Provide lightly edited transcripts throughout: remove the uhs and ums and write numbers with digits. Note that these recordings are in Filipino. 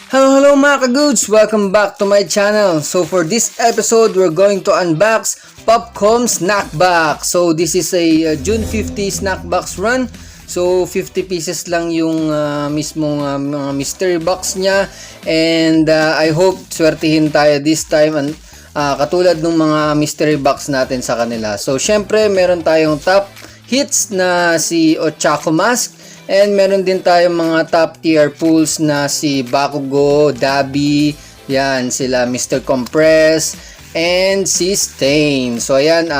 Hello mga ka-goods! Welcome back to my channel. So for this episode, we're going to unbox Popcom Snackbox. So this is a June 50 Snackbox run. So 50 pieces lang yung mismong mga mystery box niya. And I hope swertihin tayo this time. And katulad ng mga mystery box natin sa kanila. So syempre meron tayong top hits na si Ochako Mask. And meron din tayong mga top tier pulls na si Bakugo, Dabi, yan sila Mr. Compress, and si Stain. So ayan,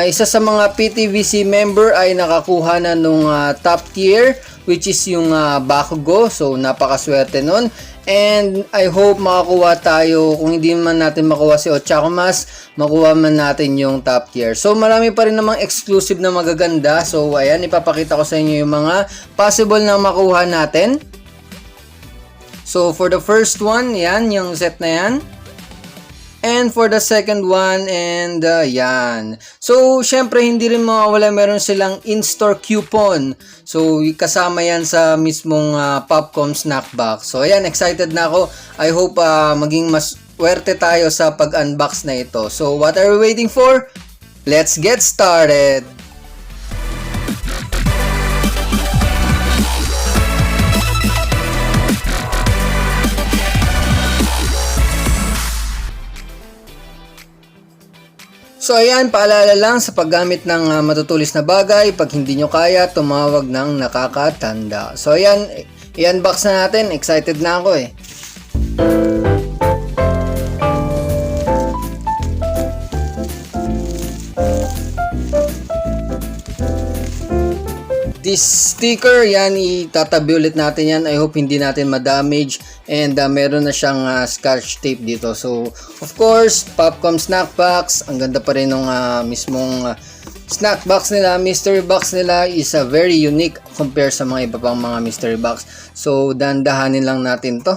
isa sa mga PTVC member ay nakakuha na nung top tier, which is yung Bakugo. So napakaswerte nun. And I hope makakuha tayo, kung hindi man natin makuha si Ochako Mask, makuha man natin yung top tier. So marami pa rin namang exclusive na magaganda. So ayan, ipapakita ko sa inyo yung mga possible na makuha natin. So for the first one, yan, yung set na yan. And for the second one, and yan. So, syempre, hindi rin mawawala, meron silang in-store coupon. So, kasama yan sa mismong Popcom Snackbox. So, ayan, excited na ako. I hope maging mas swerte tayo sa pag-unbox na ito. So, what are we waiting for? Let's get started! So ayan, paalala lang sa paggamit ng matutulis na bagay, pag hindi nyo kaya, tumawag ng nakakatanda. So ayan, i-unbox na natin, excited na ako eh. This sticker, yan, itatabi ulit natin yan. I hope hindi natin ma-damage. And meron na siyang scotch tape dito. So, of course, Popcom Snackbox. Ang ganda pa rin ng mismong snackbox nila. Mystery box nila is very unique compare sa mga iba pang mga mystery box. So, dandahanin lang natin to.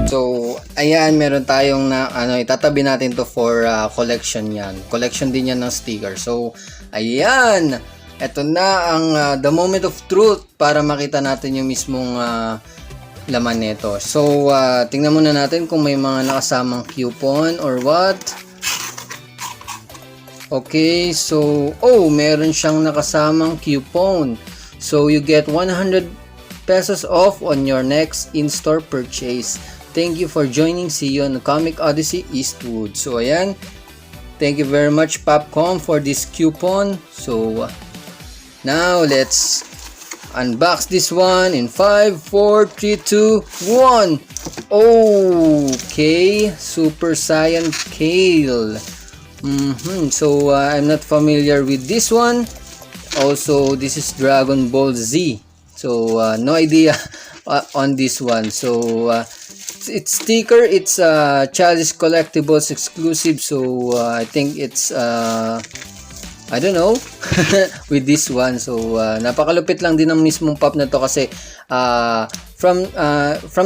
So, ayan, meron tayong itatabi natin to for collection yan. Collection din yan ng sticker. So, ayan, eto na ang the moment of truth para makita natin yung mismong laman nito. So, tingnan muna natin kung may mga nakasamang coupon or what. Okay, so, meron siyang nakasamang coupon. So, you get 100 pesos off on your next in-store purchase. Thank you for joining. See you on Comic Odyssey Eastwood. So, ayan. Thank you very much, Popcom, for this coupon. So, now, let's unbox this one in 5, 4, 3, 2, 1. Okay. Super Saiyan Kale. So, I'm not familiar with this one. Also, this is Dragon Ball Z. So, no idea on this one. So, it's sticker, it's Childish Collectibles exclusive. So I think it's I don't know with this one. So napakalupit lang din ng mismong pop na to kasi from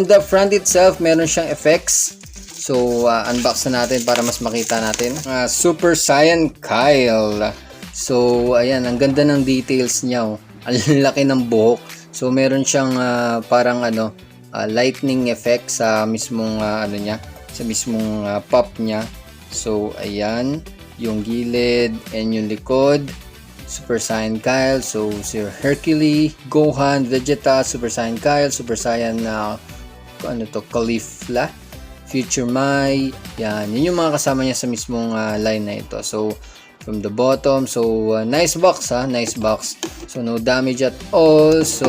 the front itself meron siyang effects. So unbox na natin para mas makita natin. Super Saiyan Kyle. So ayan, ang ganda ng details niya. Ang laki ng buhok. So meron siyang parang lightning effect sa mismong niya, sa mismong pop niya. So ayan, yung gilid and yung likod. Super Saiyan Kyle. So Sir Hercules, Gohan, Vegeta, Super Saiyan Kyle, Super Saiyan Caulifla, Future Mai. Yan, yun yung mga kasama niya sa mismong line na ito. So from the bottom, so nice box nice box. So no damage at all. So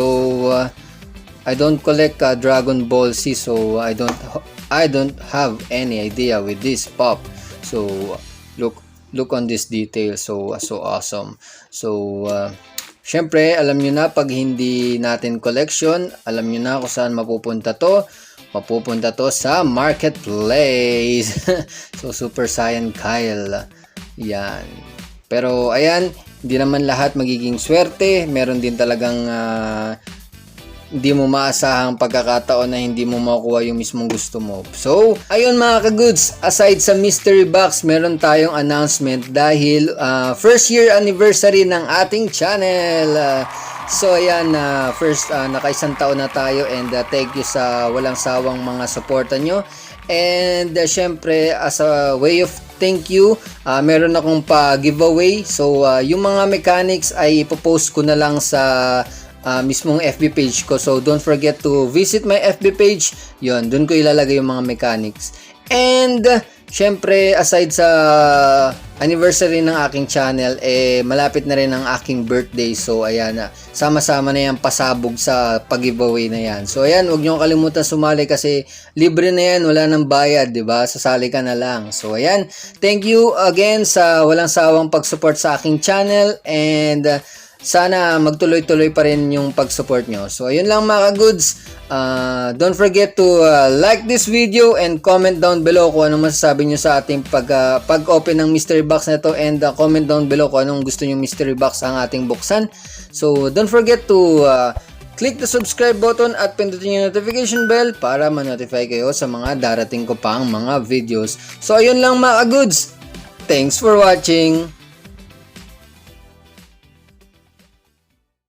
I don't collect Dragon Ball Z, so I don't have any idea with this pop. So look on this detail. So awesome. So syempre, alam niyo na, pag hindi natin collection, alam niyo na kung saan mapupunta to. Mapupunta to sa marketplace. So Super Saiyan Kyle. Yan. Pero ayan, hindi naman lahat magiging swerte. Meron din talagang hindi mo maasahang pagkakataon na hindi mo makukuha yung mismong gusto mo. So, ayun mga ka-goods, aside sa mystery box, meron tayong announcement dahil first year anniversary ng ating channel. So ayan, naka-isang taon na tayo, and thank you sa walang sawang mga suporta nyo. And syempre, as a way of thank you, meron akong pa-giveaway. So yung mga mechanics ay ipopost ko na lang sa mismong FB page ko. So don't forget to visit my FB page. Yun, dun ko ilalagay yung mga mechanics. And syempre, aside sa anniversary ng aking channel, malapit na rin ang aking birthday. So ayan, sama-sama na yan pasabog sa pag-giveaway na yan. So ayan, huwag nyo kalimutan sumali kasi libre na yan, wala nang bayad, 'di ba? Sasali ka na lang. So ayan, thank you again sa walang sawang pag-support sa aking channel, and sana magtuloy-tuloy pa rin yung pag-support nyo. So ayun lang mga ka-goods. Don't forget to like this video and comment down below kung ano masasabi nyo sa ating pag-open ng mystery box na ito, and comment down below kung anong gusto nyo mystery box ang ating buksan. So don't forget to click the subscribe button at pindutin yung notification bell para ma-notify kayo sa mga darating ko pang mga videos. So ayun lang mga ka-goods. Thanks for watching.